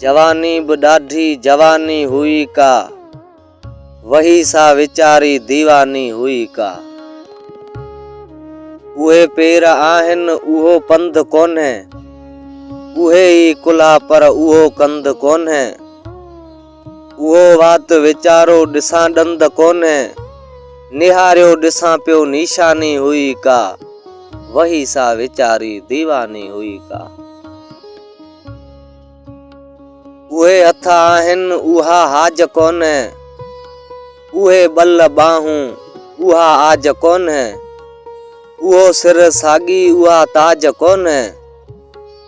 जवानी बि ॾाढी जवानी हुई का, वही सा वीचारी दीवानी हुई का। उहे पेर आहिनि उहो पंधु कोन्हे, उहे ई कुल्हा पर उहो कंधु कोन्हे। उहो वात वीचारो ॾिसां ॾंद कोन्हे, निहारियो ॾिसां पियो निशानी हुई का, वही सा वीचारी दीवानी हुई का। उहे हथ आहिनि उहा हाज कोन्हे, उहे बल बाहूं उहा आज कोन्हे। उहो सिर साॻी उहा ताज कोन्हे,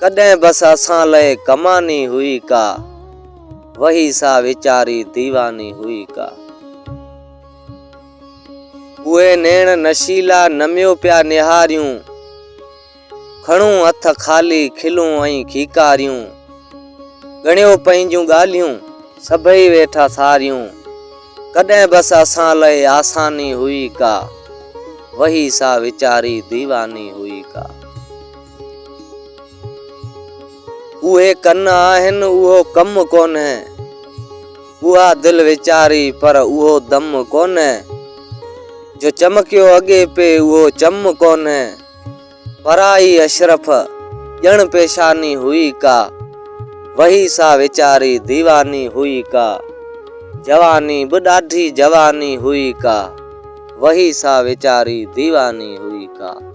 कॾहिं बस असां लाइ कमानी हुई का, वही सा वीचारी दीवानी हुई का। उहे नेण नशीला नमियो पिया निहारियूं, खणूं हथ ख़ाली खिलूं ऐं खीकारियूं। ॻणियो पंहिंजूं ॻाल्हियूं सभई वेठा सारियूं, कॾहिं बस असां लाइ आसानी हुई का, वही सा वीचारी दीवानी हुई का। उहे कन आहिनि उहो कम कोन्हे, उहा दिल वीचारी पर उहो दम कोन्हे। जो चमकियो अॻे पे उहो चम कोन्हे, पराई अशरफ ॼण पेशानी हुई का, वही सा वीचारी दीवानी हुई का। जवानी बि ॾाढी जवानी हुई का, वही सा वीचारी दीवानी हुई का।